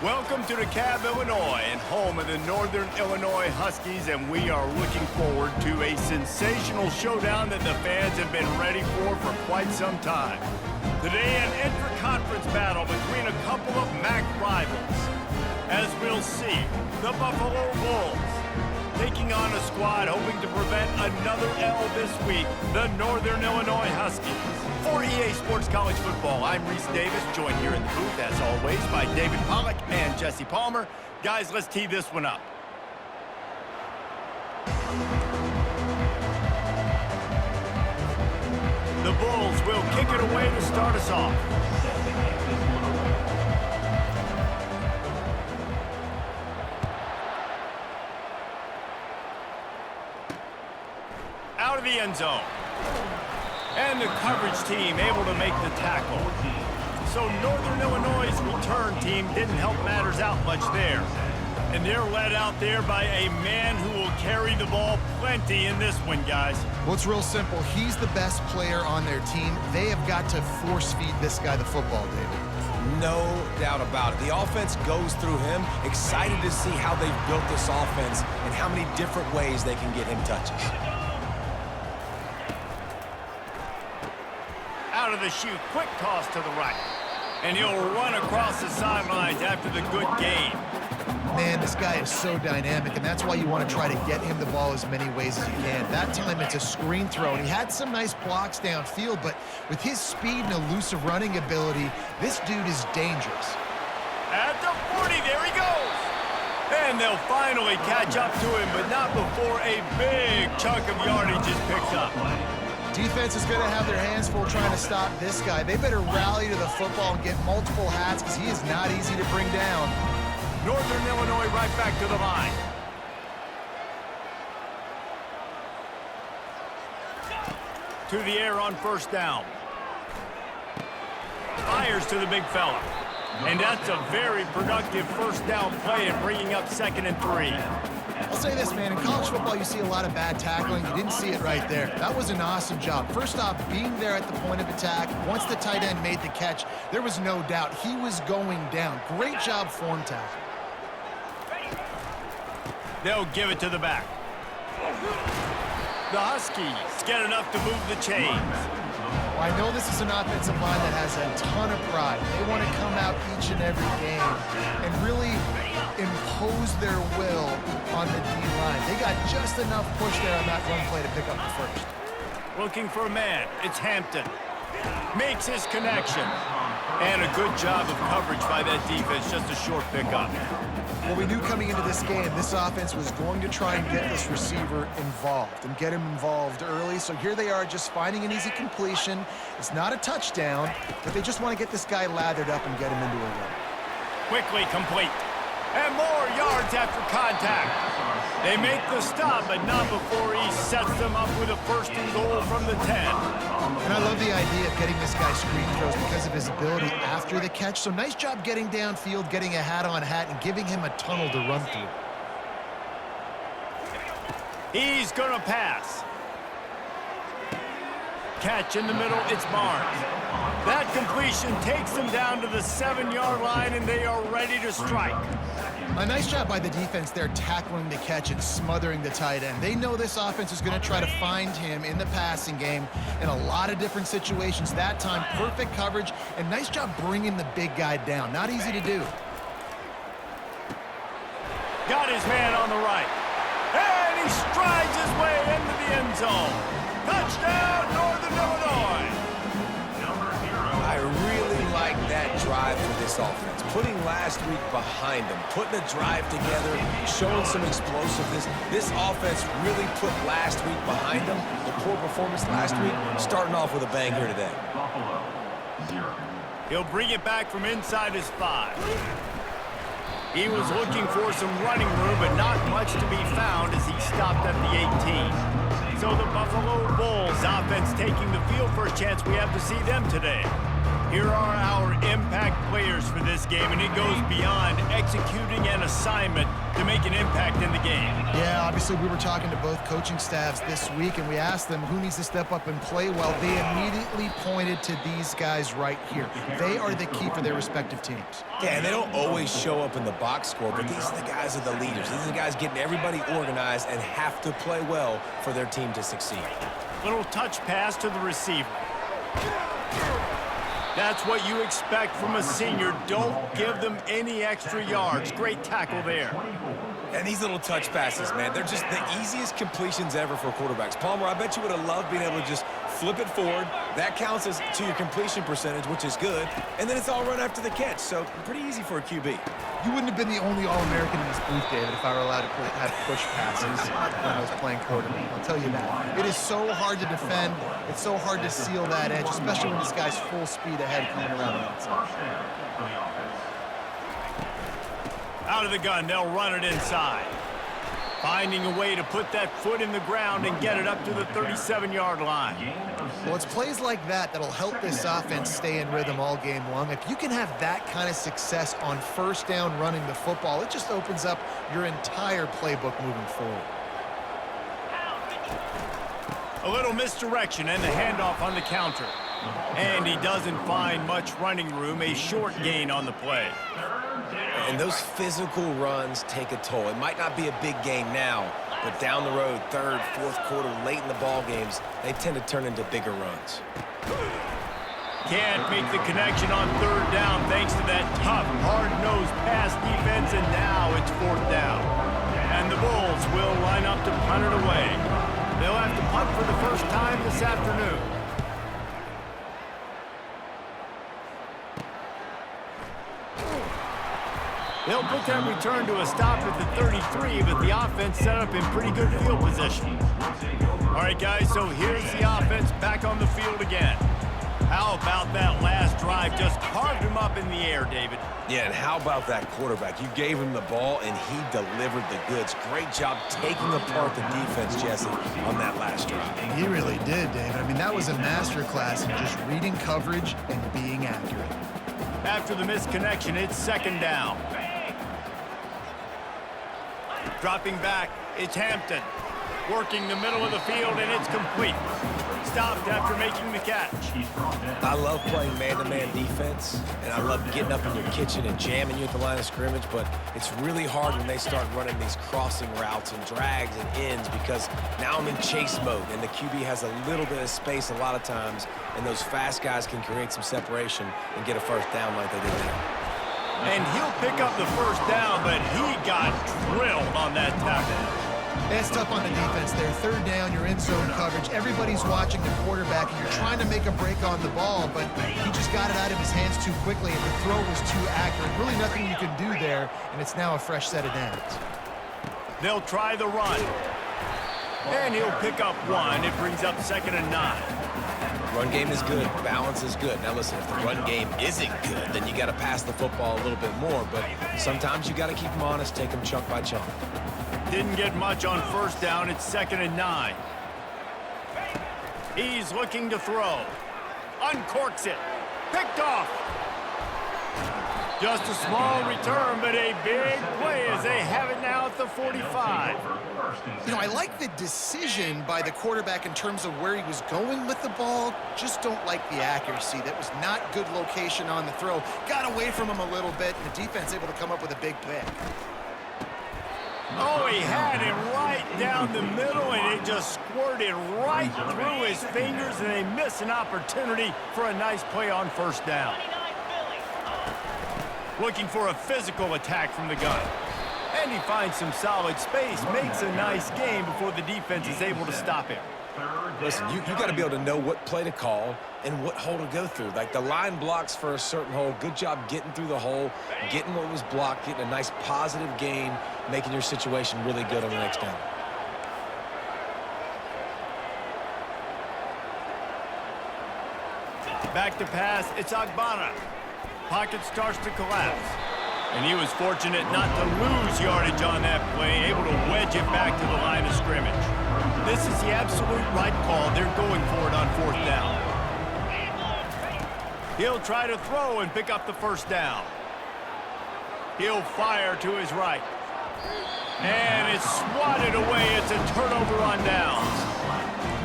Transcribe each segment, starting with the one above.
Welcome to DeKalb, Illinois, and home of the Northern Illinois Huskies, and we are looking forward to a sensational showdown that the fans have been ready for quite some time. Today, an intra-conference battle between a couple of MAC rivals. As we'll see, the Buffalo Bulls taking on a squad hoping to prevent another L this week, the Northern Illinois Huskies. For EA Sports College Football, I'm Reese Davis, joined here in the booth, as always, by David Pollack and Jesse Palmer. Guys, let's tee this one up. The Bulls will kick it away to start us off. Out of the end zone. And the coverage team able to make the tackle. So Northern Illinois' return team didn't help matters out much there. And they're led out there by a man who will carry the ball plenty in this one, guys. Well, it's real simple. He's the best player on their team. They have got to force-feed this guy the football, David. No doubt about it. The offense goes through him. Excited to see how they've built this offense and how many different ways they can get him touches. Out of the chute, quick toss to the right. And he'll run across the sidelines after the good gain. Man, this guy is so dynamic, and that's why you want to try to get him the ball as many ways as you can. That time, it's a screen throw, and he had some nice blocks downfield, but with his speed and elusive running ability, this dude is dangerous. At the 40, there he goes. And they'll finally catch up to him, but not before a big chunk of yardage is picked up. Defense is going to have their hands full trying to stop this guy. They better rally to the football and get multiple hats because he is not easy to bring down. Northern Illinois right back to the line. To the air on first down. Fires to the big fella. And that's a very productive first down play in bringing up 2nd and 3. I'll say this, man. In college football, you see a lot of bad tackling. You didn't see it right there. That was an awesome job. First off, being there at the point of attack. Once the tight end made the catch, there was no doubt he was going down. Great job form tackle. They'll give it to the back. The Huskies get enough to move the chains. Well, I know this is an offensive line that has a ton of pride. They want to come out each and every game and really impose their will on the D-line. They got just enough push there on that run play to pick up the first. Looking for a man. It's Hampton. Makes his connection. And a good job of coverage by that defense. Just a short pickup. Well, we knew coming into this game, this offense was going to try and get this receiver involved and get him involved early. So here they are just finding an easy completion. It's not a touchdown, but they just want to get this guy lathered up and get him into a run. Quickly complete. And more yards after contact. They make the stop, but not before he sets them up with a 1st and goal from the 10. And I love the idea of getting this guy screen throws because of his ability after the catch. So nice job getting downfield, getting a hat-on-hat, and giving him a tunnel to run through. He's going to pass. Catch in the middle, it's Barnes. That completion takes them down to the 7-yard line, and they are ready to strike. A nice job by the defense there tackling the catch and smothering the tight end. They know this offense is going to try to find him in the passing game in a lot of different situations. That time, perfect coverage, and nice job bringing the big guy down. Not easy to do. Got his man on the right. And he strides his way into the end zone. Touchdown, Northern Illinois. I really like that drive for this offense. Putting last week behind them, putting a drive together, showing some explosiveness. This offense really put last week behind them. The poor performance last week, starting off with a bang here today. He'll bring it back from inside his 5. He was looking for some running room, but not much to be found as he stopped at the 18. So the Buffalo Bulls offense taking the field for a chance. We have to see them today. Here are our impact players for this game, and it goes beyond executing an assignment to make an impact in the game. Yeah, obviously Obviously, we were talking to both coaching staffs this week, and we asked them who needs to step up and play well. They immediately pointed to these guys right here. They are the key for their respective teams. Yeah, and they don't always show up in the box score, but these are the guys that are the leaders. These are the guys getting everybody organized and have to play well for their team to succeed. Little touch pass to the receiver. That's what you expect from a senior. Don't give them any extra yards. Great tackle there. And these little touch passes, man, they're just the easiest completions ever for quarterbacks. Palmer, I bet you would have loved being able to just flip it forward. That counts as to your completion percentage, which is good. And then it's all run after the catch, so pretty easy for a QB. You wouldn't have been the only All-American in this booth, David, if I were allowed to have push passes when I was playing quarterback. I'll tell you that. It is so hard to defend. It's so hard to seal that edge, especially when this guy's full speed ahead coming around the outside. Out of the gun, they'll run it inside. Finding a way to put that foot in the ground and get it up to the 37-yard line. Well, it's plays like that that'll help this offense stay in rhythm all game long. If you can have that kind of success on first down running the football, it just opens up your entire playbook moving forward. A little misdirection and the handoff on the counter. And he doesn't find much running room, a short gain on the play. And those physical runs take a toll. It might not be a big gain now, but down the road, third, fourth quarter, late in the ball games, they tend to turn into bigger runs. Can't make the connection on third down thanks to that tough, hard-nosed pass defense, and now it's fourth down. And the Bulls will line up to punt it away. They'll have to punt for the first time this afternoon. They'll put that return to a stop at the 33, but the offense set up in pretty good field position. All right, guys, so here's the offense back on the field again. How about that last drive? Just carved him up in the air, David. Yeah, and how about that quarterback? You gave him the ball, and he delivered the goods. Great job taking apart the defense, Jesse, on that last drive. He really did, David. I mean, that was a masterclass in just reading coverage and being accurate. After the missed connection, it's second down. Dropping back, it's Hampton. Working the middle of the field, and it's complete. Stopped after making the catch. I love playing man-to-man defense, and I love getting up in your kitchen and jamming you at the line of scrimmage, but it's really hard when they start running these crossing routes and drags and ends because now I'm in chase mode, and the QB has a little bit of space a lot of times, and those fast guys can create some separation and get a first down like they did there. And he'll pick up the first down, but he got drilled on that tackle. It's tough on the defense there. Third down, you're in zone coverage. Everybody's watching the quarterback, and you're trying to make a break on the ball, but he just got it out of his hands too quickly, and the throw was too accurate. Really nothing you can do there, and it's now a fresh set of downs. They'll try the run. And he'll pick up one. It brings up 2nd and 9. Run game is good. Balance is good. Now, listen, if the run game isn't good, then you got to pass the football a little bit more, but sometimes you got to keep them honest, take them chunk by chunk. Didn't get much on first down. It's 2nd and 9. He's looking to throw. Uncorks it. Picked off. Just a small return, but a big play as they have it now at the 45. You know, I like the decision by the quarterback in terms of where he was going with the ball. Just don't like the accuracy. That was not good location on the throw. Got away from him a little bit, and the defense able to come up with a big pick. Oh, he had it right down the middle, and it just squirted right through his fingers, and they miss an opportunity for a nice play on first down. Looking for a physical attack from the gun. And he finds some solid space, makes a nice game before the defense is able to stop him. Listen, you got to be able to know what play to call and what hole to go through. Like the line blocks for a certain hole. Good job getting through the hole, getting what was blocked, getting a nice positive gain, making your situation really good on the next down. Back to pass, it's Agbana. Pocket starts to collapse. And he was fortunate not to lose yardage on that play, able to wedge it back to the line of scrimmage. This is the absolute right call. They're going for it on fourth down. He'll try to throw and pick up the first down. He'll fire to his right. And it's swatted away. It's a turnover on downs.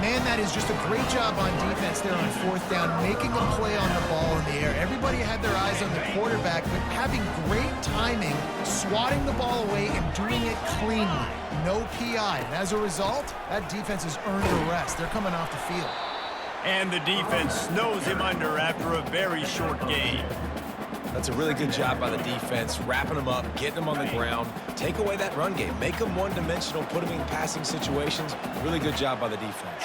Man, that is just a great job on defense there on fourth down, making a play on the ball in the air. Everybody had their eyes on the quarterback, but having great timing, swatting the ball away and doing it cleanly. No PI. And as a result, that defense has earned a rest. They're coming off the field. And the defense snows him under after a very short game. That's a really good job by the defense, wrapping them up, getting them on the ground, take away that run game, make them one-dimensional, put them in passing situations. Really good job by the defense.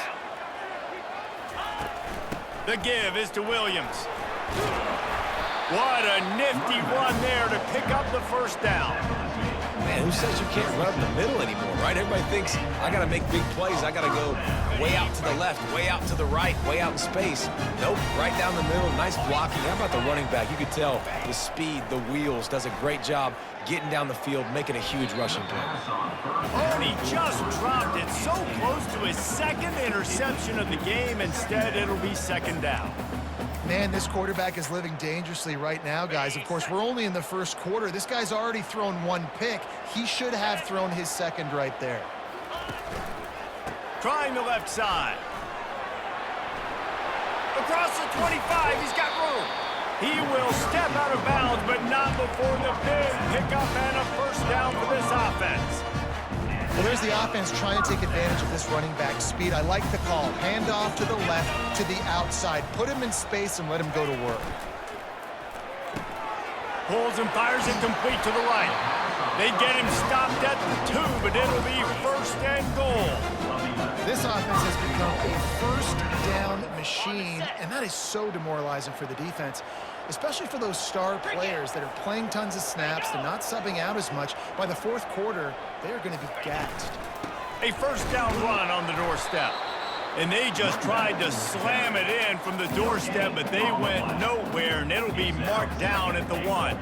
The give is to Williams. What a nifty run there to pick up the first down. Man, who says you can't run in the middle anymore, right? Everybody thinks, I got to make big plays. I got to go way out to the left, way out to the right, way out in space. Nope, right down the middle, nice blocking. How about the running back? You could tell the speed, the wheels, does a great job getting down the field, making a huge rushing play. Oh, and he just dropped it so close to his second interception of the game. Instead, it'll be second down. Man, this quarterback is living dangerously right now, guys. Of course, we're only in the first quarter. This guy's already thrown one pick. He should have thrown his second right there. Trying the left side. Across the 25, he's got room. He will step out of bounds, but not before the big pickup and a first down for this offense. Well, there's the offense trying to take advantage of this running back speed. I like the call. Hand off to the left, to the outside. Put him in space and let him go to work. Pulls and fires it complete to the right. They get him stopped at the 2, but it'll be first and goal. This offense has become a first down machine, and that is so demoralizing for the defense, especially for those star players that are playing tons of snaps. They're not subbing out as much. By the fourth quarter, they are going to be gassed. A first down run on the doorstep. And they just tried to slam it in from the doorstep, but they went nowhere, and it'll be marked down at the 1.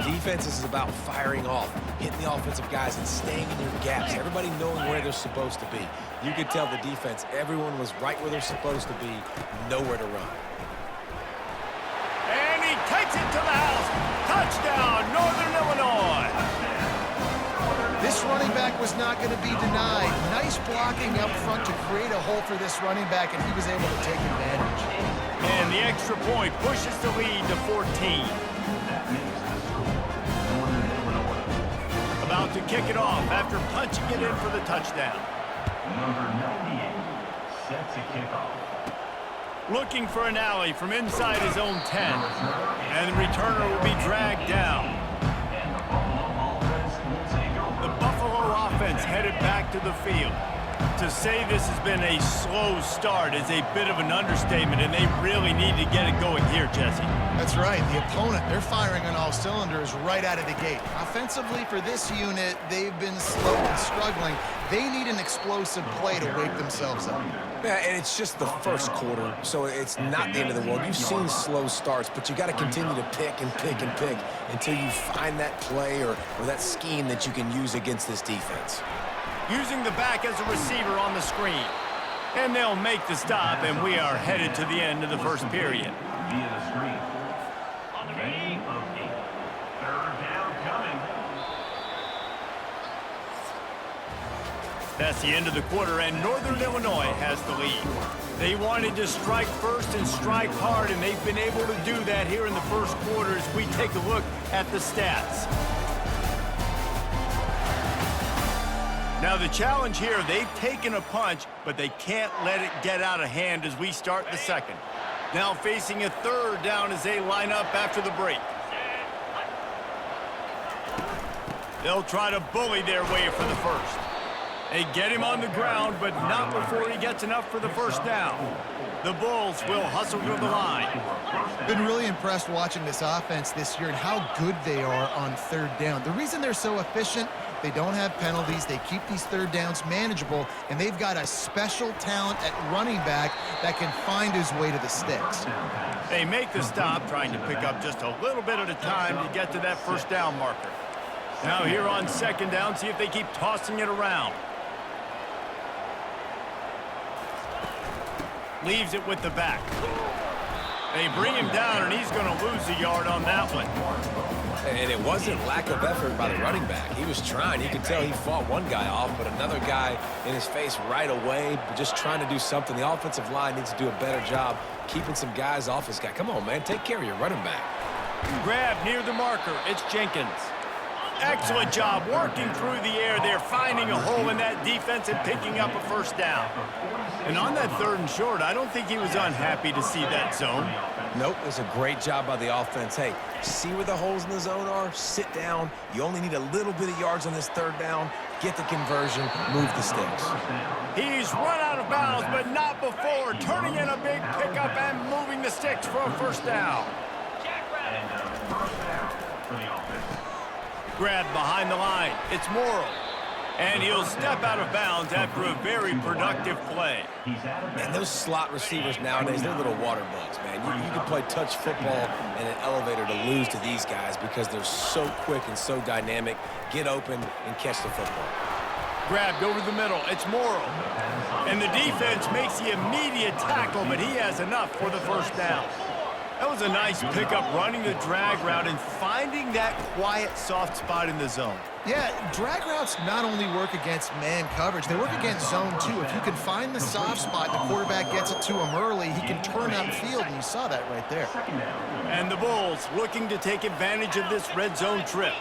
Defense is about firing off, hitting the offensive guys and staying in your gaps, everybody knowing where they're supposed to be. You could tell the defense, everyone was right where they're supposed to be, nowhere to run. And he takes it to the house. Touchdown, Northern Illinois. This running back was not going to be denied. Nice blocking up front to create a hole for this running back, and he was able to take advantage. And the extra point pushes the lead to 14. About to kick it off after punching it in for the touchdown. Number 98 set to kick off. Looking for an alley from inside his own 10. And the returner will be dragged down. The Buffalo offense headed back to the field. To say this has been a slow start is a bit of an understatement, and they really need to get it going here, Jesse. That's right. The opponent, they're firing on all cylinders right out of the gate. Offensively, for this unit, they've been slow and struggling. They need an explosive play to wake themselves up. Yeah, and it's just the first quarter, so it's not the end of the world. You've seen slow starts, but you got to continue to pick and pick and pick until you find that play or that scheme that you can use against this defense. Using the back as a receiver on the screen. And they'll make the stop, and we are headed to the end of the first period. Via the screen. On the gain of 8. Third down coming. That's the end of the quarter, and Northern Illinois has the lead. They wanted to strike first and strike hard, and they've been able to do that here in the first quarter as we take a look at the stats. Now the challenge here, they've taken a punch, but they can't let it get out of hand as we start the second. Now facing a third down as they line up after the break. They'll try to bully their way for the first. They get him on the ground, but not before he gets enough for the first down. The Bulls will hustle to the line. Been really impressed watching this offense this year and how good they are on third down. The reason they're so efficient, they don't have penalties. They keep these third downs manageable, and they've got a special talent at running back that can find his way to the sticks. They make the stop, trying to pick up just a little bit at a time to get to that first down marker. Now here on second down, see if they keep tossing it around. Leaves it with the back. They bring him down, and he's going to lose a yard on that one. And it wasn't lack of effort by the running back. He was trying. You could tell he fought one guy off, but another guy in his face right away, just trying to do something. The offensive line needs to do a better job keeping some guys off this guy. Come on, man. Take care of your running back. Grab near the marker. It's Jenkins. Excellent job working through the air there, finding a hole in that defense and picking up a first down. And on that 3rd and short, I don't think he was unhappy to see that zone. Nope, it was a great job by the offense. Hey, see where the holes in the zone are? Sit down. You only need a little bit of yards on this 3rd down. Get the conversion, move the sticks. He's run out of bounds, but not before. Turning in a big pickup and moving the sticks for a first down. Grab behind the line. It's Morrow. And he'll step out of bounds after a very productive play. And those slot receivers nowadays, they're little water bugs, man. You can play touch football in an elevator to lose to these guys because they're so quick and so dynamic. Get open and catch the football. Grabbed over the middle. It's Morrow. And the defense makes the immediate tackle, but he has enough for the first down. That was a nice pickup, running the drag route and finding that quiet, soft spot in the zone. Yeah, drag routes not only work against man coverage, they work against zone too. If you can find the soft spot, the quarterback gets it to him early, he can turn upfield, and you saw that right there. And the Bulls looking to take advantage of this red zone trip.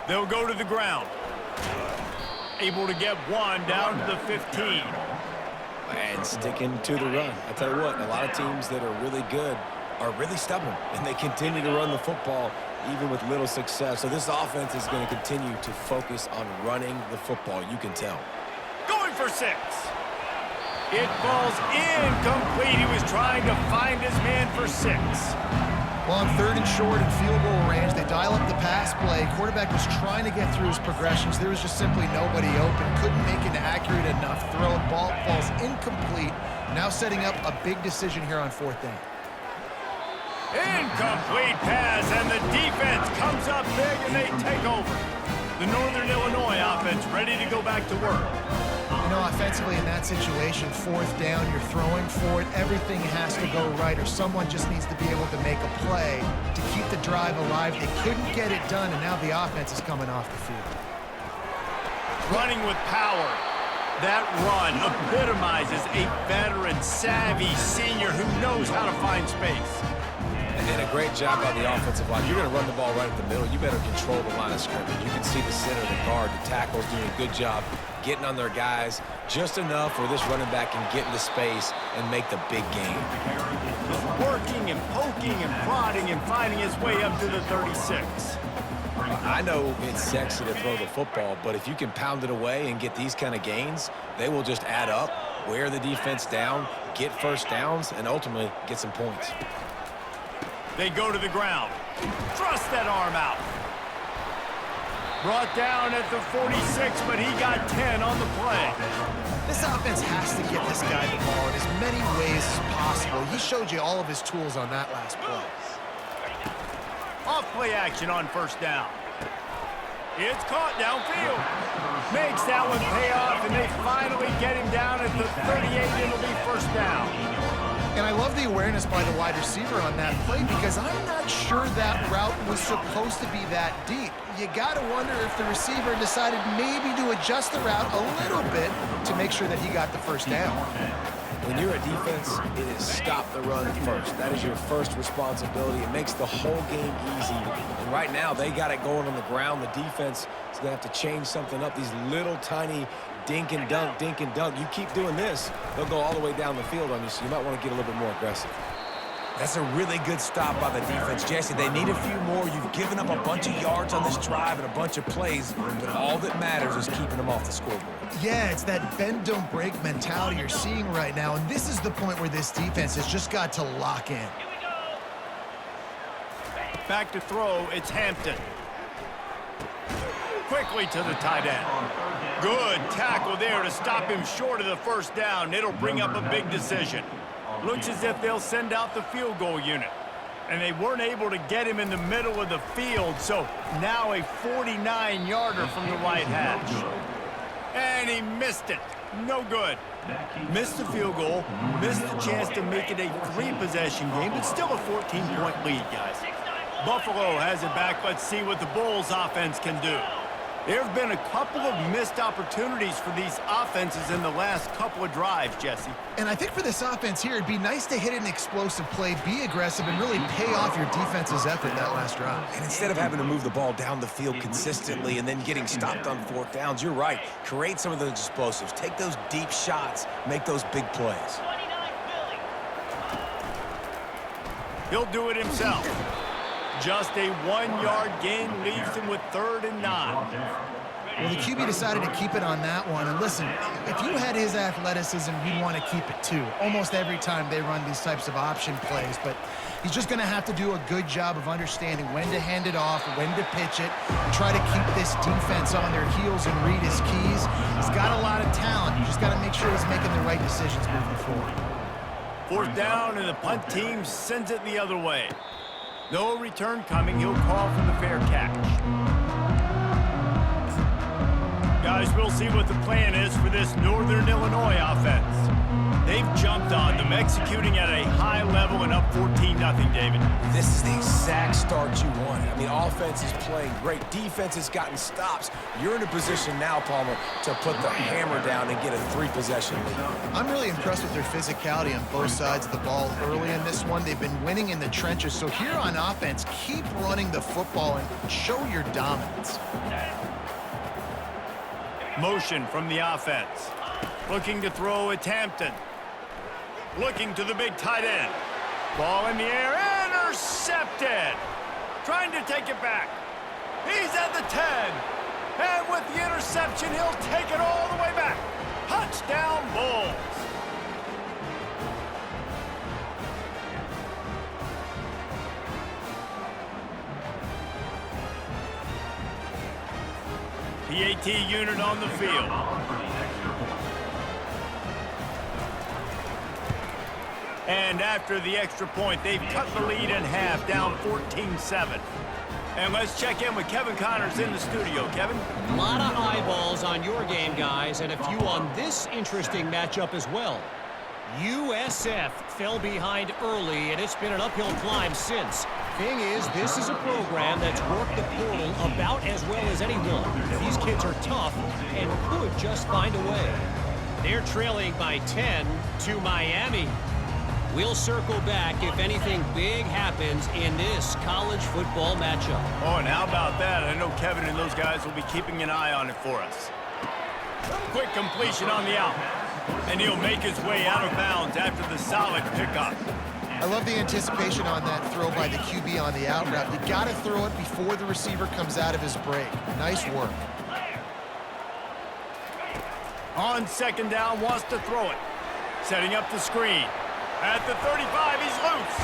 They'll go to the ground. Able to get one down to the 15. And sticking to the run. I tell you what, a lot of teams that are really good are really stubborn, and they continue to run the football even with little success. So this offense is going to continue to focus on running the football. You can tell. Going for 6. It falls incomplete. He was trying to find his man for 6. Well, on 3rd and short and field goal range, they dial up the pass play. Quarterback was trying to get through his progressions. There was just simply nobody open. Couldn't make an accurate enough throw. Ball falls incomplete. Now setting up a big decision here on 4th down. Incomplete pass, and the defense comes up big, and they take over. The Northern Illinois offense ready to go back to work. You know, offensively in that situation, 4th down, you're throwing for it. Everything has to go right, or someone just needs to be able to make a play to keep the drive alive. They couldn't get it done, and now the offense is coming off the field. Running with power. That run epitomizes a veteran, savvy senior who knows how to find space. And a great job by the offensive line. You're going to run the ball right at the middle. You better control the line of scrimmage. You can see the center, the guard, the tackles doing a good job getting on their guys just enough where this running back can get into space and make the big game. Working and poking and prodding and finding his way up to the 36. I know it's sexy to throw the football, but if you can pound it away and get these kind of gains, they will just add up, wear the defense down, get first downs, and ultimately get some points. They go to the ground. Thrust that arm out. Brought down at the 46, but he got 10 on the play. This offense has to get this guy the ball in as many ways as possible. He showed you all of his tools on that last play. Off play action on 1st down. It's caught downfield. Makes that one pay off, and they finally get him down at the 38. It'll be 1st down. And I love the awareness by the wide receiver on that play because I'm not sure that route was supposed to be that deep. You got to wonder if the receiver decided maybe to adjust the route a little bit to make sure that he got the 1st down. When you're a defense, it is stop the run first. That is your first responsibility. It makes the whole game easy. And right now, they got it going on the ground. The defense is going to have to change something up. These little tiny dink and dunk, dink and dunk. You keep doing this, they'll go all the way down the field on you, so you might want to get a little bit more aggressive. That's a really good stop by the defense. Jesse, they need a few more. You've given up a bunch of yards on this drive and a bunch of plays, but all that matters is keeping them off the scoreboard. Yeah, it's that bend, don't break mentality you're seeing right now, and this is the point where this defense has just got to lock in. Back to throw, it's Hampton. Quickly to the tight end. Good tackle there to stop him short of the 1st down. It'll bring up a big decision. Looks as if they'll send out the field goal unit. And they weren't able to get him in the middle of the field, so now a 49-yarder from the right hash. And he missed it. No good. Missed the field goal, missed the chance to make it a 3-possession game, but still a 14-point lead, guys. Buffalo has it back. Let's see what the Bulls offense can do. There have been a couple of missed opportunities for these offenses in the last couple of drives, Jesse. And I think for this offense here, it'd be nice to hit an explosive play, be aggressive, and really pay off your defense's effort that last drive. And instead of having to move the ball down the field consistently and then getting stopped on 4th downs, you're right. Create some of those explosives. Take those deep shots. Make those big plays. He'll do it himself. Just a 1-yard gain leaves him with 3rd and 9. Well, the QB decided to keep it on that one. And listen, if you had his athleticism, you'd want to keep it too. Almost every time they run these types of option plays. But he's just going to have to do a good job of understanding when to hand it off, when to pitch it, and try to keep this defense on their heels and read his keys. He's got a lot of talent. You just got to make sure he's making the right decisions moving forward. 4th down, and the punt team sends it the other way. No return coming. He'll call for the fair catch. Guys, we'll see what the plan is for this Northern Illinois offense. They've jumped on them, executing at a high level and up 14-0, David. This is the exact start you wanted. I mean, offense is playing great. Defense has gotten stops. You're in a position now, Palmer, to put the hammer down and get a 3-possession lead. I'm really impressed with their physicality on both sides of the ball early in this one. They've been winning in the trenches. So here on offense, keep running the football and show your dominance. Motion from the offense. Looking to throw at Hampton. Looking to the big tight end. Ball in the air, intercepted. Trying to take it back. He's at the 10. And with the interception, he'll take it all the way back. Touchdown, Bulls. PAT unit on the field. And after the extra point, they've cut the lead in half, down 14-7. And let's check in with Kevin Connors in the studio. Kevin? A lot of eyeballs on your game, guys, and a few on this interesting matchup as well. USF fell behind early, and it's been an uphill climb since. Thing is, this is a program that's worked the portal about as well as anyone. These kids are tough and could just find a way. They're trailing by 10 to Miami. We'll circle back if anything big happens in this college football matchup. Oh, and how about that? I know Kevin and those guys will be keeping an eye on it for us. Quick completion on the out. And he'll make his way out of bounds after the solid pickup. I love the anticipation on that throw by the QB on the out route. You got to throw it before the receiver comes out of his break. Nice work. On 2nd down, wants to throw it. Setting up the screen. At the 35, he's loose.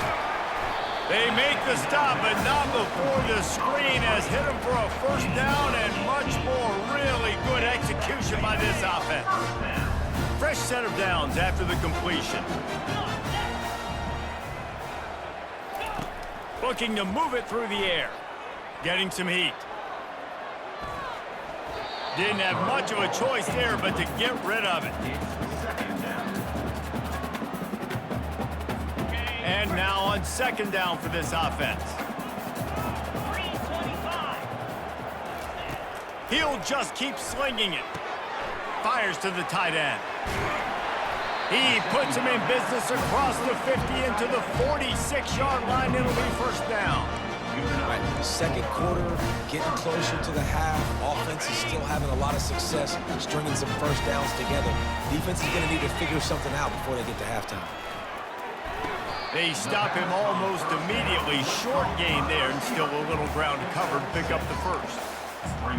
They make the stop, but not before the screen has hit him for a 1st down and much more. Really good execution by this offense. Fresh set of downs after the completion. Looking to move it through the air. Getting some heat. Didn't have much of a choice there, but to get rid of it. And now on 2nd down for this offense. He'll just keep slinging it. Fires to the tight end. He puts him in business across the 50 into the 46-yard line. It'll be 1st down. Right, 2nd quarter, getting closer to the half. Offense is still having a lot of success stringing some 1st downs together. Defense is going to need to figure something out before they get to halftime. They stop him almost immediately. Short gain there, and still a little ground to cover to pick up the 1st.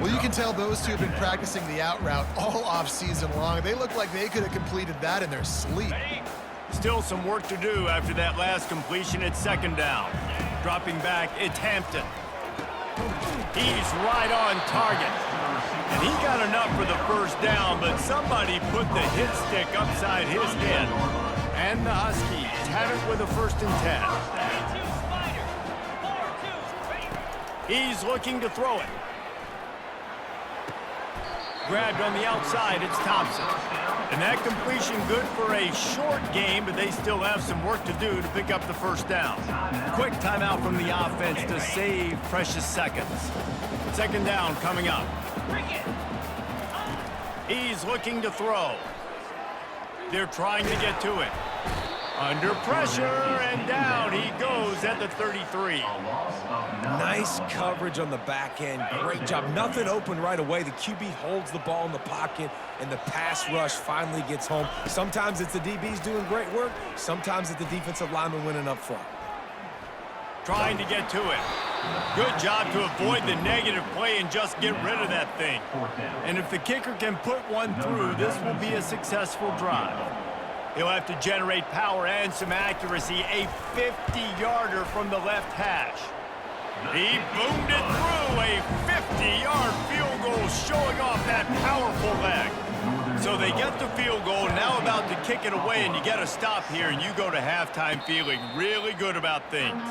Well, you can tell those two have been practicing the out route all off-season long. They look like they could have completed that in their sleep. Still some work to do after that last completion at 2nd down. Dropping back, it's Hampton. He's right on target. And he got enough for the 1st down, but somebody put the hit stick upside his head. And the Huskies have it with a 1st and 10. He's looking to throw it. Grabbed on the outside, it's Thompson. And that completion good for a short game, but they still have some work to do to pick up the first down. Quick timeout from the offense to save precious seconds. Second down coming up. He's looking to throw. They're trying to get to it. Under pressure, and down he goes at the 33. Nice coverage on the back end. Great job. Nothing open right away. The QB holds the ball in the pocket, and the pass rush finally gets home. Sometimes it's the DBs doing great work. Sometimes it's the defensive lineman winning up front. Trying to get to it. Good job to avoid the negative play and just get rid of that thing. And if the kicker can put one through, this will be a successful drive. He'll have to generate power and some accuracy. A 50-yarder from the left hash. He boomed it through. A 50-yard field goal showing off that powerful leg. So they get the field goal, now about to kick it away, and you get a stop here, and you go to halftime feeling really good about things.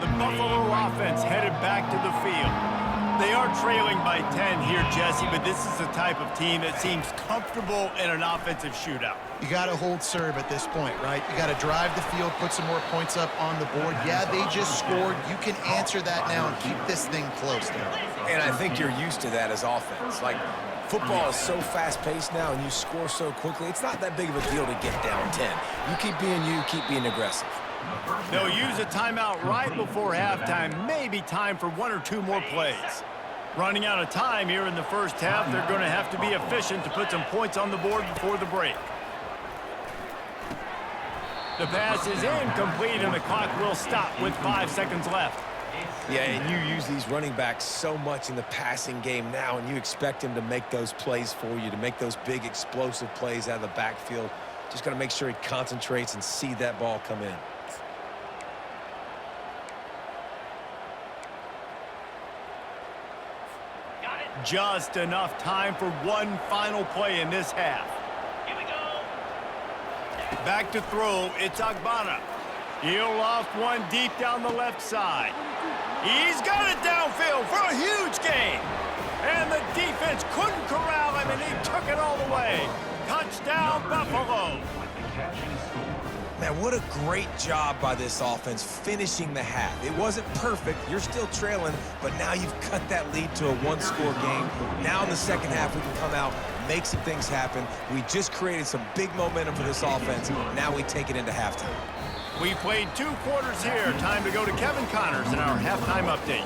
The Buffalo offense headed back to the field. They are trailing by 10 here, Jesse, but this is the type of team that seems comfortable in an offensive shootout. You got to hold serve at this point, right? You got to drive the field, put some more points up on the board. Yeah, they just scored. You can answer that now and keep this thing close now. And I think you're used to that as offense. Like, football is so fast-paced now, and you score so quickly. It's not that big of a deal to get down 10. You keep being aggressive. They'll use a timeout right before halftime. Maybe time for one or two more plays. Running out of time here in the first half. They're going to have to be efficient to put some points on the board before the break. The pass is incomplete, and the clock will stop with 5 seconds left. Yeah, and you use these running backs so much in the passing game now, and you expect him to make those plays for you, to make those big explosive plays out of the backfield. Just got to make sure he concentrates and see that ball come in. Just enough time for one final play in this half. Here we go. Back to throw, it's Agbana. He'll loft one deep down the left side. He's got it downfield for a huge gain. And the defense couldn't corral him, and he took it all the way. Touchdown, Buffalo. Man, what a great job by this offense finishing the half. It wasn't perfect. You're still trailing, but now you've cut that lead to a one-score game. Now in the second half, we can come out, make some things happen. We just created some big momentum for this offense. Now we take it into halftime. We played 2 quarters here. Time to go to Kevin Connors in our halftime update.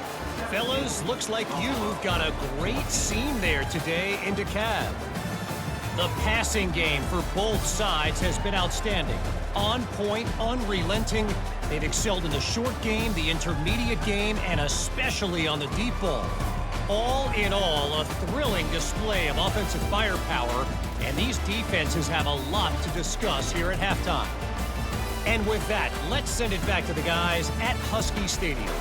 Fellas, looks like you've got a great scene there today in DeKalb. The passing game for both sides has been outstanding. On point, unrelenting. They've excelled in the short game, the intermediate game, and especially on the deep ball. All in all, a thrilling display of offensive firepower, and these defenses have a lot to discuss here at halftime. And with that, let's send it back to the guys at Husky Stadium.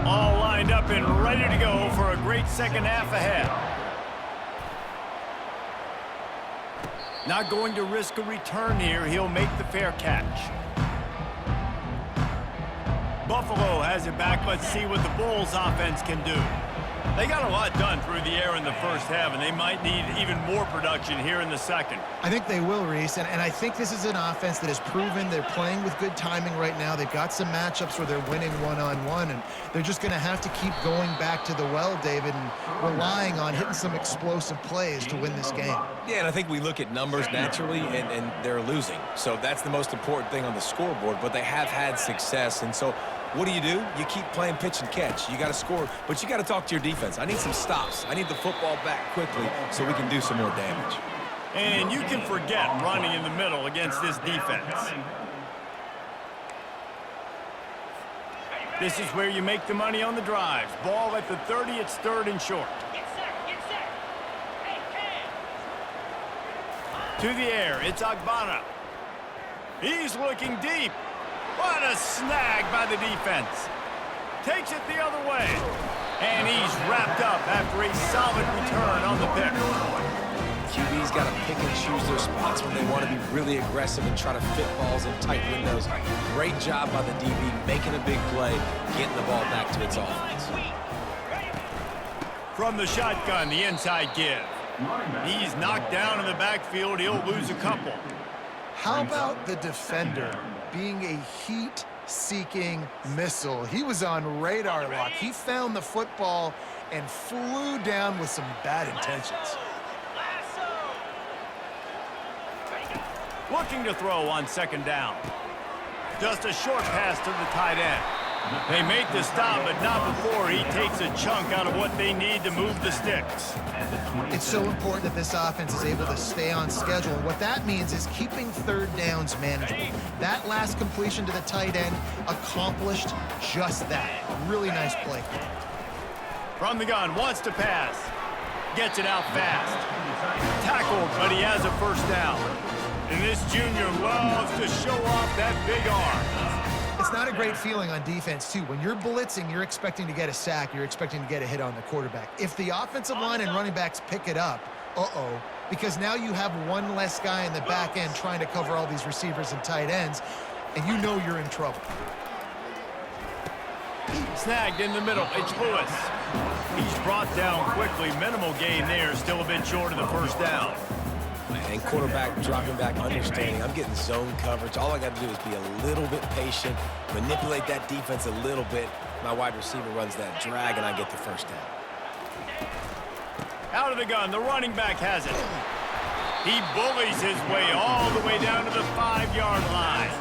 All lined up and ready to go for a great second half ahead. Not going to risk a return here. He'll make the fair catch. Buffalo has it back. Let's see what the Bulls offense can do. They got a lot done through the air in the first half, and they might need even more production here in the second. I think they will, Reese, and I think this is an offense that has proven they're playing with good timing right now. They've got some matchups where they're winning one-on-one, and they're just going to have to keep going back to the well, David, and relying on hitting some explosive plays to win this game. Yeah, and I think we look at numbers naturally, and they're losing. So that's the most important thing on the scoreboard, but they have had success, and so what do? You keep playing pitch and catch. You got to score, but you got to talk to your defense. I need some stops. I need the football back quickly so we can do some more damage. And you can forget running in the middle against this defense. This is where you make the money on the drives. Ball at the 30, it's third and short. Get set, get set. Hey, Cam. To the air, it's Agbana. He's looking deep. What a snag by the defense. Takes it the other way. And he's wrapped up after a solid return on the pick. QB's got to pick and choose their spots when they want to be really aggressive and try to fit balls in tight windows. Great job by the DB making a big play, getting the ball back to its offense. From the shotgun, the inside give. He's knocked down in the backfield. He'll lose a couple. How about the defender being a heat-seeking missile? He was on radar lock. He found the football and flew down with some bad intentions. Looking to throw on second down. Just a short pass to the tight end. They make the stop, but not before he takes a chunk out of what they need to move the sticks. It's so important that this offense is able to stay on schedule. And what that means is keeping third downs manageable. That last completion to the tight end accomplished just that. Really nice play. From the gun, wants to pass. Gets it out fast. Tackled, but he has a first down. And this junior loves to show off that big arm. It's not a great feeling on defense, too. When you're blitzing, you're expecting to get a sack. You're expecting to get a hit on the quarterback. If the offensive line and running backs pick it up, because now you have one less guy in the back end trying to cover all these receivers and tight ends, and you know you're in trouble. Snagged in the middle. It's Lewis. He's brought down quickly. Minimal gain there. Still a bit short of the first down. And quarterback dropping back, understanding I'm getting zone coverage. All I got to do is be a little bit patient, manipulate that defense a little bit. My wide receiver runs that drag, and I get the first down. Out of the gun, the running back has it. He bullies his way all the way down to the 5-yard line.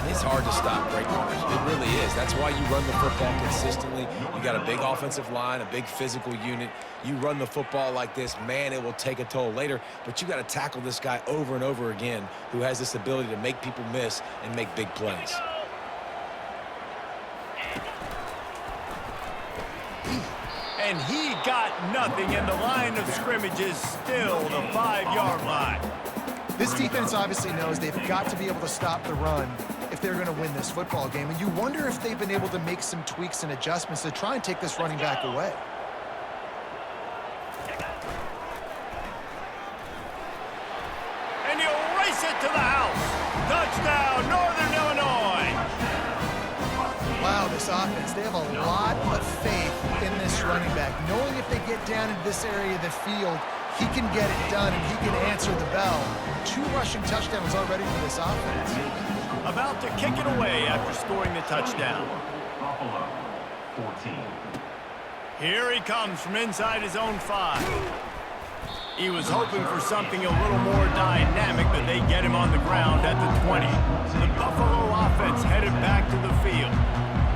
It's hard to stop great runners. It really is. That's why you run the football consistently. You got a big offensive line, a big physical unit. You run the football like this, man, it will take a toll later. But you got to tackle this guy over and over again who has this ability to make people miss and make big plays. And he got nothing, and the line of scrimmage is still the 5-yard line. This defense obviously knows they've got to be able to stop the run if they're going to win this football game. And you wonder if they've been able to make some tweaks and adjustments to try and take this running back away. And he'll race it to the house. Touchdown, Northern Illinois. Wow, this offense, they have a lot of faith in this running back. Knowing if they get down into this area of the field, he can get it done and he can answer the bell. 2 rushing touchdowns already for this offense. About to kick it away after scoring the touchdown. Buffalo, 14. Here he comes from inside his own 5. He was hoping for something a little more dynamic, but they get him on the ground at the 20. The Buffalo offense headed back to the field.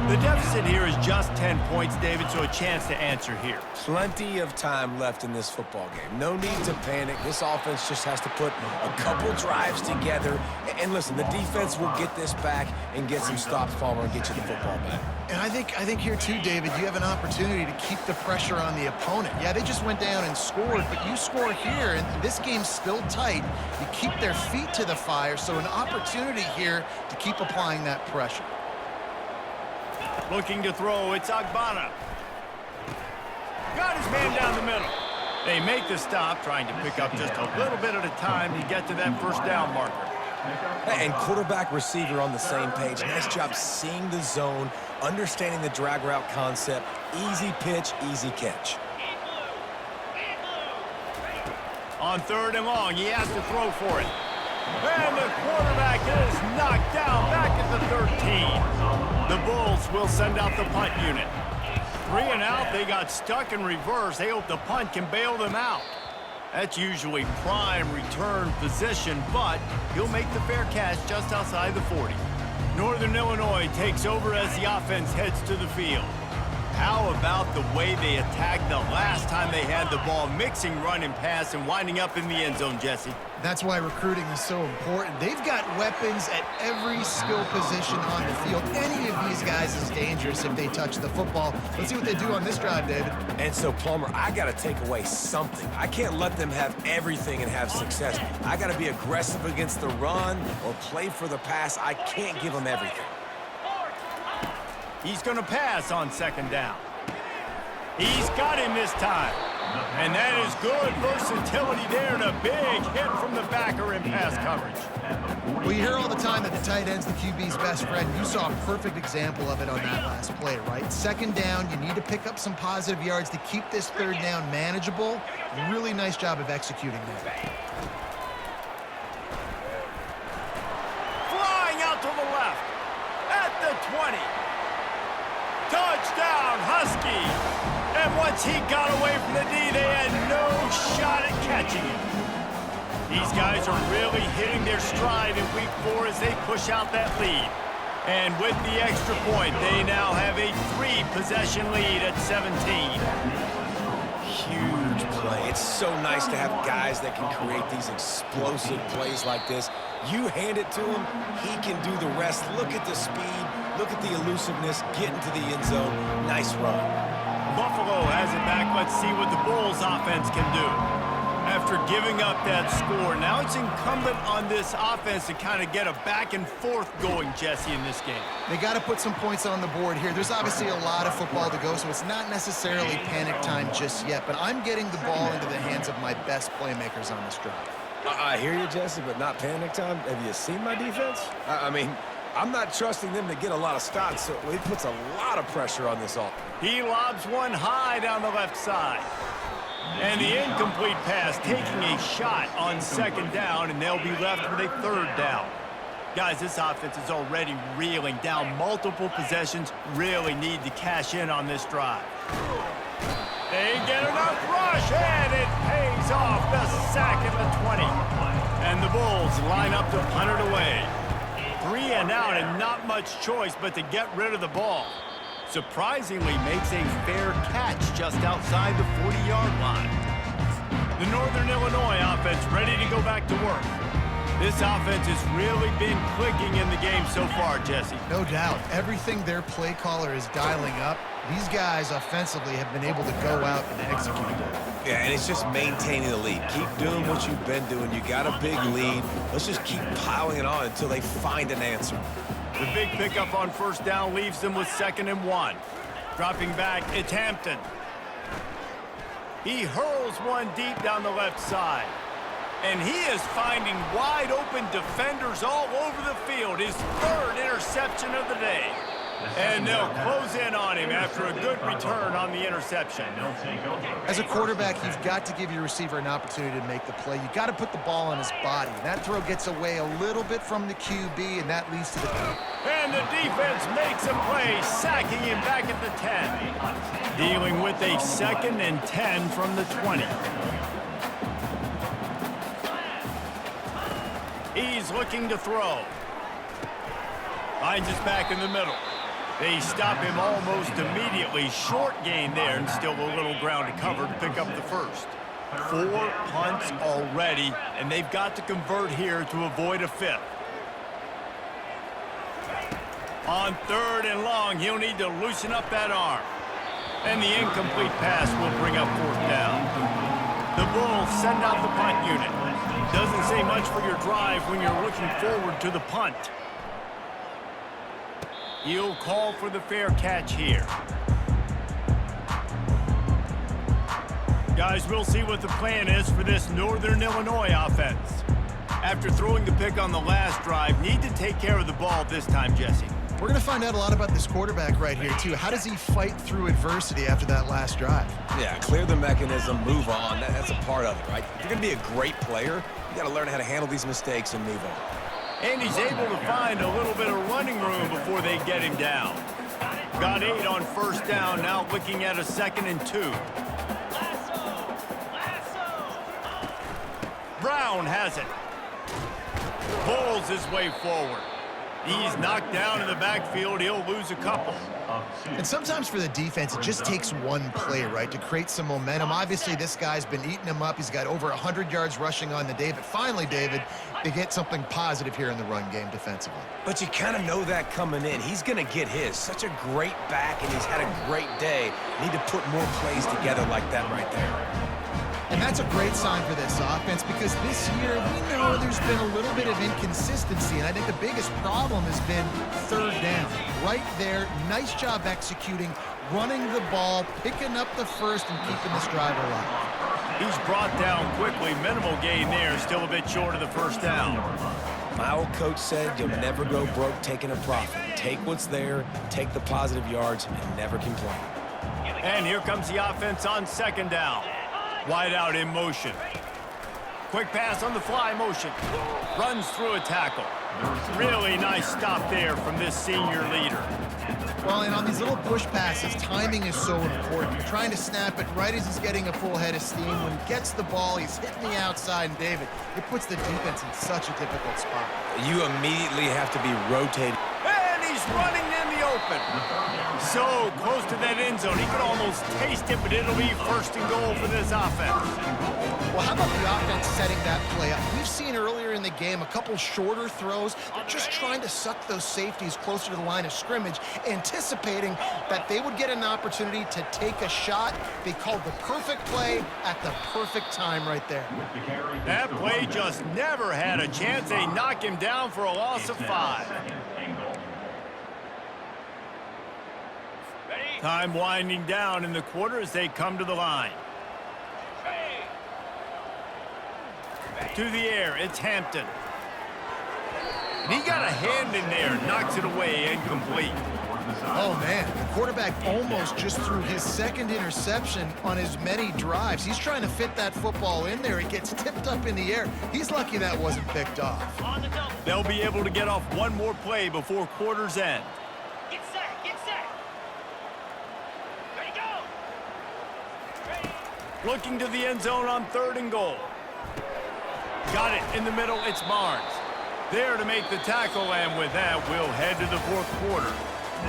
The deficit here is just 10 points, David, so a chance to answer here. Plenty of time left in this football game. No need to panic. This offense just has to put a couple drives together. And listen, the defense will get this back and get some stops, Palmer, and get you the football back. And I think here too, David, you have an opportunity to keep the pressure on the opponent. Yeah, they just went down and scored, but you score here, and this game's still tight. You keep their feet to the fire, so an opportunity here to keep applying that pressure. Looking to throw, it's Agbana. Got his man down the middle. They make the stop, trying to pick up just a little bit at a time to get to that first down marker. And quarterback receiver on the same page. Nice job seeing the zone, understanding the drag route concept. Easy pitch, easy catch. On 3rd and long, he has to throw for it. And the quarterback is knocked down back at the 13. The Bulls will send out the punt unit. 3 and out, they got stuck in reverse. They hope the punt can bail them out. That's usually prime return position, but he'll make the fair catch just outside the 40. Northern Illinois takes over as the offense heads to the field. How about the way they attacked the last time they had the ball, mixing run and pass and winding up in the end zone, Jesse? That's why recruiting is so important. They've got weapons at every skill position on the field. Any of these guys is dangerous if they touch the football. Let's see what they do on this drive, David. And so, Plummer, I got to take away something. I can't let them have everything and have success. I got to be aggressive against the run or play for the pass. I can't give them everything. He's going to pass on second down. He's got him this time. And that is good versatility there and a big hit from the backer in pass coverage. We hear all the time that the tight end's the QB's best friend. You saw a perfect example of it on that last play, right? Second down, you need to pick up some positive yards to keep this third down manageable. Really nice job of executing that. Flying out to the left at the 20. Touchdown, Huskies! And once he got away from the D, they had no shot at catching him. These guys are really hitting their stride in week 4 as they push out that lead. And with the extra point, they now have a 3-possession lead at 17. Huge play. It's so nice to have guys that can create these explosive plays like this. You hand it to him, he can do the rest. Look at the speed, look at the elusiveness, get into the end zone. Nice run. Buffalo has it back. Let's see what the Bulls offense can do. After giving up that score, now it's incumbent on this offense to kind of get a back and forth going, Jesse, in this game. They got to put some points on the board here. There's obviously a lot of football to go, so it's not necessarily panic time just yet, but I'm getting the ball into the hands of my best playmakers on this drive. I hear you, Jesse, but not panic time. Have you seen my defense? I mean, I'm not trusting them to get a lot of stops, so it puts a lot of pressure on this offense. He lobs one high down the left side. And the incomplete pass taking a shot on second down, and they'll be left with a third down. Guys, this offense is already reeling down multiple possessions, really need to cash in on this drive. They get enough rush, and it pays off. The sack at the 20. And the Bulls line up to punt it away. 3 and out, and not much choice but to get rid of the ball. Surprisingly makes a fair catch just outside the 40-yard line. The Northern Illinois offense ready to go back to work. This offense has really been clicking in the game so far, Jesse. No doubt. Everything their play caller is dialing up, these guys offensively have been able to go out and execute it. Yeah, and it's just maintaining the lead. Keep doing what you've been doing. You got a big lead. Let's just keep piling it on until they find an answer. The big pickup on first down leaves them with 2nd and 1. Dropping back, it's Hampton. He hurls one deep down the left side. And he is finding wide open defenders all over the field. His 3rd interception of the day. And they'll close in on him after a good return on the interception. As a quarterback, you've got to give your receiver an opportunity to make the play. You've got to put the ball on his body. And that throw gets away a little bit from the QB, and that leads to the... And the defense makes a play, sacking him back at the 10. Dealing with a 2nd and 10 from the 20. He's looking to throw. Finds his back in the middle. They stop him almost immediately. Short gain there and still a little ground to cover to pick up the first. 4 punts already, and they've got to convert here to avoid a 5th. On 3rd and long, he'll need to loosen up that arm. And the incomplete pass will bring up 4th down. The Bulls send out the punt unit. Doesn't say much for your drive when you're looking forward to the punt. He'll call for the fair catch here. Guys, we'll see what the plan is for this Northern Illinois offense. After throwing the pick on the last drive, need to take care of the ball this time, Jesse. We're going to find out a lot about this quarterback right here, too. How does he fight through adversity after that last drive? Yeah, clear the mechanism, move on. That's a part of it, right? If you're going to be a great player, you got to learn how to handle these mistakes and move on. And he's able to find a little bit of running room before they get him down. Got 8 on first down, now looking at a 2nd and 2. Brown has it. Pulls his way forward. He's knocked down in the backfield. He'll lose a couple. And sometimes for the defense, it just takes one play, right, to create some momentum. Obviously, this guy's been eating him up. He's got over 100 yards rushing on the day. But finally, David, they get something positive here in the run game defensively. But you kind of know that coming in. He's going to get his. Such a great back, and he's had a great day. Need to put more plays together like that right there. And that's a great sign for this offense because this year we know there's been a little bit of inconsistency, and I think the biggest problem has been third down. Right there, nice job executing, running the ball, picking up the first, and keeping this drive alive. He's brought down quickly. Minimal gain there, still a bit short of the first down. My old coach said you'll never go broke taking a profit. Take what's there, take the positive yards, and never complain. And here comes the offense on second down. Wide out in motion. Quick pass on the fly motion. Runs through a tackle. Really nice stop there from this senior leader. Well, and on these little push passes, timing is so important. You're trying to snap it right as he's getting a full head of steam. When he gets the ball, he's hitting the outside, and David, it puts the defense in such a difficult spot. You immediately have to be rotated. And he's running in the open. So close to that end zone. He could almost taste it, but it'll be first and goal for this offense. Well, how about the offense setting that play up? We've seen earlier in the game a couple shorter throws. They're just trying to suck those safeties closer to the line of scrimmage, anticipating that they would get an opportunity to take a shot. They called the perfect play at the perfect time right there. That play just never had a chance. They knock him down for a loss of 5. Time winding down in the quarter as they come to the line. To the air, it's Hampton. And he got a hand in there, knocks it away, incomplete. Oh, man, the quarterback almost just threw his second interception on as many drives. He's trying to fit that football in there. It gets tipped up in the air. He's lucky that wasn't picked off. They'll be able to get off one more play before quarter's end. Get set, get set. Ready, go. Looking to the end zone on 3rd and goal. Got it in the middle, it's Barnes. There to make the tackle, and with that, we'll head to the 4th quarter.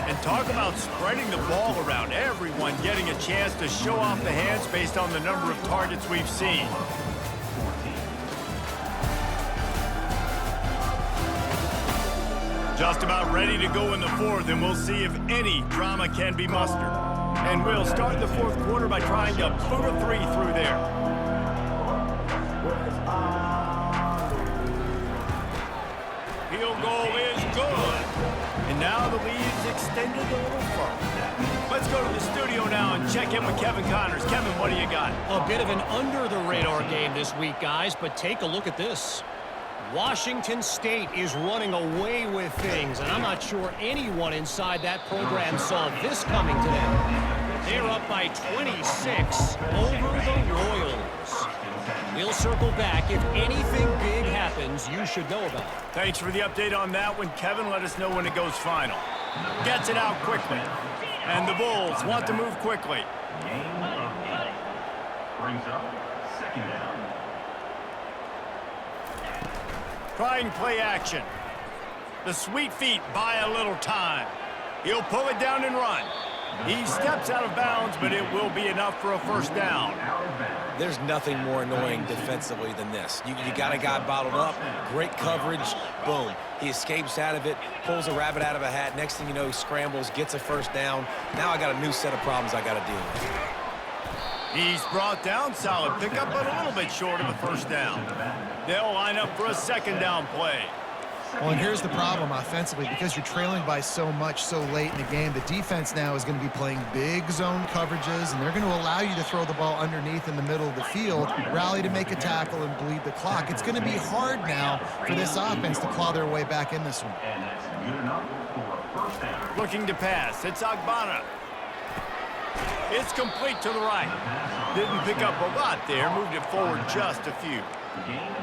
And talk about spreading the ball around. Everyone getting a chance to show off the hands based on the number of targets we've seen. Just about ready to go in the 4th, and we'll see if any drama can be mustered. And we'll start the 4th quarter by trying to boot a 3 through there. Field goal is good. And now the lead is extended a little further. Let's go to the studio now and check in with Kevin Connors. Kevin, what do you got? A bit of an under-the-radar game this week, guys, but take a look at this. Washington State is running away with things, and I'm not sure anyone inside that program saw this coming today. They're up by 26 over the Royals. We'll circle back. If anything big happens, you should know about it. Thanks for the update on that one, Kevin. Let us know when it goes final. Gets it out quickly. And the Bulls want to move quickly. Game of 8. Brings up 2nd down. Trying play action. The sweet feet buy a little time. He'll pull it down and run. He steps out of bounds, but it will be enough for a first down. There's nothing more annoying defensively than this. You got a guy bottled up, great coverage, boom. He escapes out of it, pulls a rabbit out of a hat. Next thing you know, he scrambles, gets a first down. Now I got a new set of problems I got to deal with. He's brought down, solid pickup, but a little bit short of a first down. They'll line up for a 2nd down play. Well, and here's the problem offensively. Because you're trailing by so much so late in the game, the defense now is going to be playing big zone coverages, and they're going to allow you to throw the ball underneath in the middle of the field, rally to make a tackle, and bleed the clock. It's going to be hard now for this offense to claw their way back in this one. And that's good enough for a first down. Looking to pass. It's Agbana. It's complete to the right. Didn't pick up a lot there. Moved it forward just a few.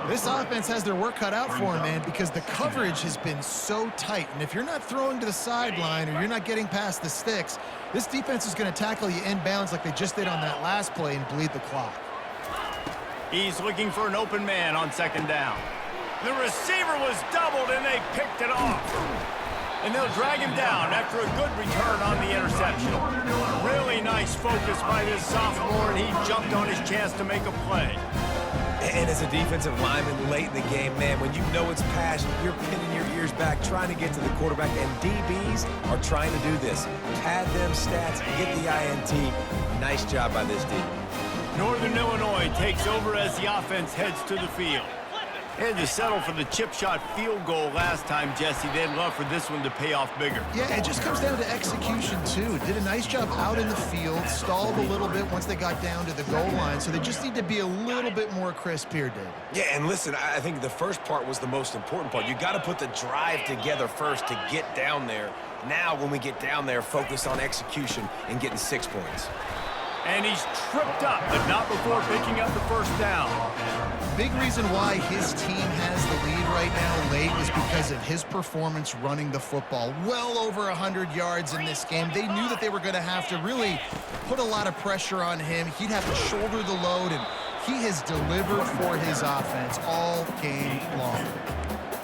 This offense has their work cut out for them, man, because the coverage has been so tight. And if you're not throwing to the sideline or you're not getting past the sticks, this defense is going to tackle you inbounds like they just did on that last play and bleed the clock. He's looking for an open man on 2nd down. The receiver was doubled, and they picked it off. And they'll drag him down after a good return on the interception. Really nice focus by this sophomore, and he jumped on his chance to make a play. And as a defensive lineman late in the game, man, when you know it's past, you're pinning your ears back, trying to get to the quarterback, and DBs are trying to do this. Pad them stats, get the INT. Nice job by this D. Northern Illinois takes over as the offense heads to the field. They had to settle for the chip shot field goal last time, Jesse. They'd love for this one to pay off bigger. Yeah, it just comes down to execution, too. Did a nice job out in the field, stalled a little bit once they got down to the goal line, so they just need to be a little bit more crisp here, David. Yeah, and listen, I think the first part was the most important part. You got to put the drive together first to get down there. Now, when we get down there, focus on execution and getting 6 points. And he's tripped up, but not before picking up the first down. Big reason why his team has the lead right now late is because of his performance running the football. Well over 100 yards in this game. They knew that they were going to have to really put a lot of pressure on him. He'd have to shoulder the load, and he has delivered for his offense all game long.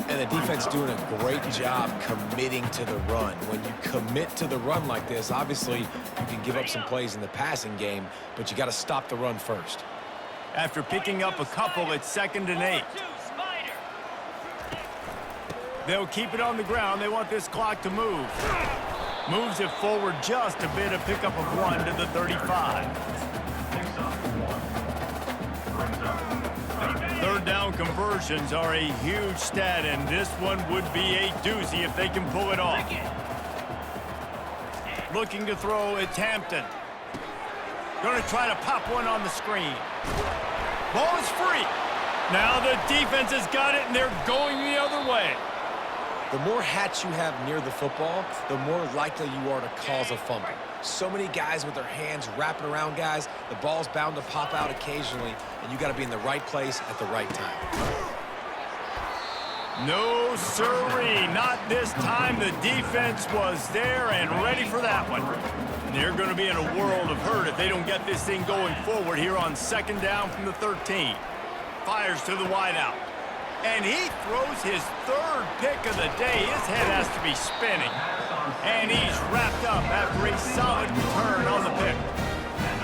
And the defense doing a great job committing to the run. When you commit to the run like this, obviously you can give up some plays in the passing game, but you got to stop the run first. After picking up a couple, it's 2nd and 8. They'll keep it on the ground. They want this clock to move. Moves it forward just a bit, a pickup of 1 to the 35. Third down conversions are a huge stat, and this one would be a doozy if they can pull it off. Looking to throw, it's Hampton. Going to try to pop one on the screen. Ball is free. Now the defense has got it, and they're going the other way. The more hats you have near the football, the more likely you are to cause a fumble. So many guys with their hands wrapping around guys, the ball's bound to pop out occasionally, and you got to be in the right place at the right time. No sirree, not this time. The defense was there and ready for that one. They're going to be in a world of hurt if they don't get this thing going forward here on 2nd down from the 13. Fires to the wideout. And he throws his 3rd pick of the day. His head has to be spinning. And he's wrapped up after a solid return on the pick.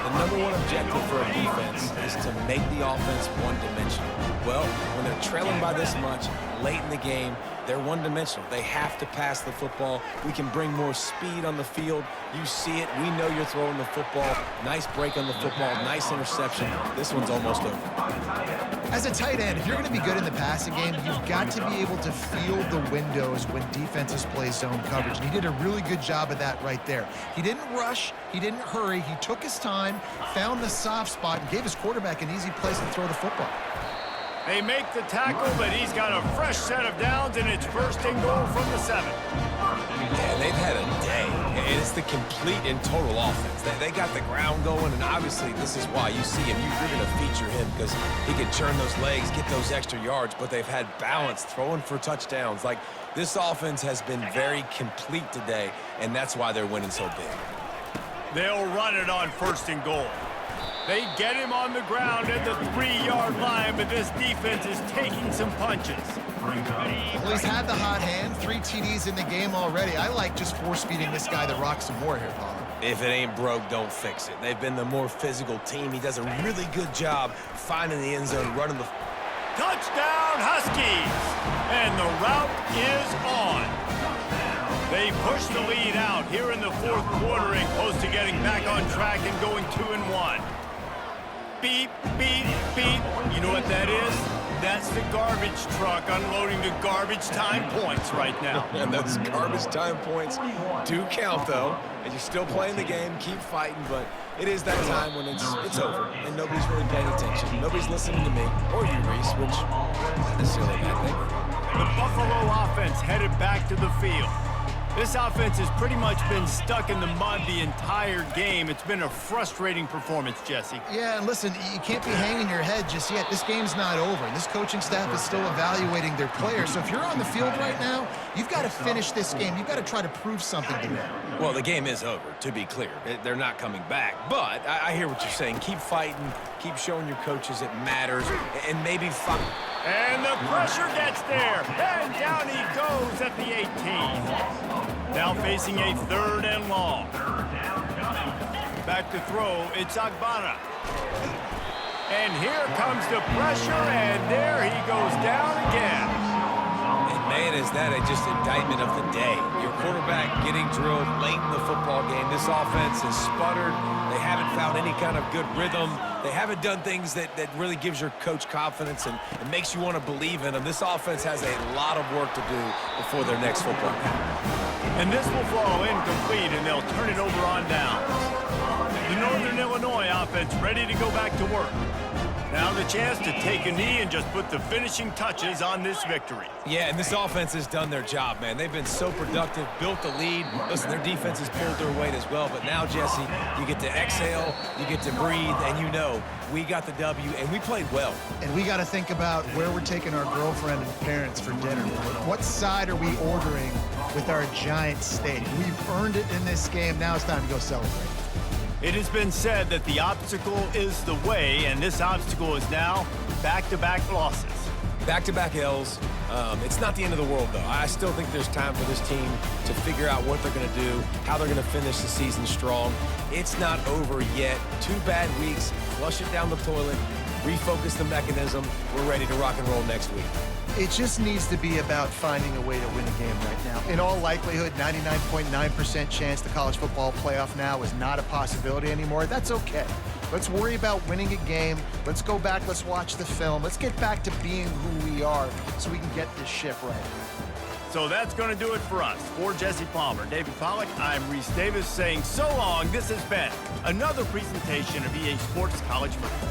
The number one objective for a defense is to make the offense one-dimensional. Well, when they're trailing by this much, late in the game, they're one-dimensional. They have to pass the football. We can bring more speed on the field. You see it. We know you're throwing the football. Nice break on the football. Nice interception. This one's almost over. As a tight end, if you're going to be good in the passing game, you've got to be able to field the windows when defenses play zone coverage. And he did a really good job of that right there. He didn't rush. He didn't hurry. He took his time, found the soft spot, and gave his quarterback an easy place to throw the football. They make the tackle, but he's got a fresh set of downs, and it's 1st and goal from the 7. Yeah, they've had a day. It's the complete and total offense. They got the ground going, and obviously this is why you see him. You're going to feature him because he can churn those legs, get those extra yards, but they've had balance, throwing for touchdowns. Like, this offense has been very complete today, and that's why they're winning so big. They'll run it on 1st and goal. They get him on the ground at the 3-yard line, but this defense is taking some punches. Well, he's had the hot hand, 3 TDs in the game already. I like just force-feeding this guy the rock some more here, Paul. If it ain't broke, don't fix it. They've been the more physical team. He does a really good job finding the end zone, running the... Touchdown, Huskies! And the route is on. They push the lead out here in the 4th quarter and close to getting back on track and going 2-1. Beep, beep, beep. You know what that is? That's the garbage truck unloading the garbage time points right now. And those garbage time points do count, though. And you're still playing the game, keep fighting, but it is that time when it's over, and nobody's really paying attention. Nobody's listening to me, or you, Reese, which is not necessarily a bad thing. The Buffalo offense headed back to the field. This offense has pretty much been stuck in the mud the entire game. It's been a frustrating performance, Jesse. Yeah, and listen, you can't be hanging your head just yet. This game's not over. This coaching staff is still evaluating their players. So if you're on the field right now, you've got to finish this game. You've got to try to prove something to them. Well, the game is over, to be clear. They're not coming back. But I hear what you're saying. Keep fighting. Keep showing your coaches it matters. And maybe fight. And the pressure gets there. And down he goes at the 18. Now facing a 3rd and long. Back to throw, it's Agbana. And here comes the pressure, and there he goes down again. Man, is that just indictment of the day. Your quarterback getting drilled late in the football game. This offense has sputtered. They haven't found any kind of good rhythm. They haven't done things that really gives your coach confidence and makes you want to believe in them. This offense has a lot of work to do before their next football game. And this will fall incomplete, and they'll turn it over on downs. The Northern Illinois offense ready to go back to work. Now the chance to take a knee and just put the finishing touches on this victory. Yeah, and this offense has done their job, man. They've been so productive, built the lead. Listen, their defense has pulled their weight as well. But now, Jesse, you get to exhale, you get to breathe, and you know we got the W, and we played well. And we got to think about where we're taking our girlfriend and parents for dinner. What side are we ordering with our giant steak? We've earned it in this game. Now it's time to go celebrate. It has been said that the obstacle is the way, and this obstacle is now back-to-back losses. Back-to-back L's. It's not the end of the world, though. I still think there's time for this team to figure out what they're going to do, how they're going to finish the season strong. It's not over yet. 2 bad weeks. Flush it down the toilet. Refocus the mechanism. We're ready to rock and roll next week. It just needs to be about finding a way to win a game right now. In all likelihood, 99.9% chance the college football playoff now is not a possibility anymore. That's okay. Let's worry about winning a game. Let's go back. Let's watch the film. Let's get back to being who we are so we can get this ship right. So that's going to do it for us. For Jesse Palmer, David Pollack, I'm Reese Davis saying so long. This has been another presentation of EA Sports College Football.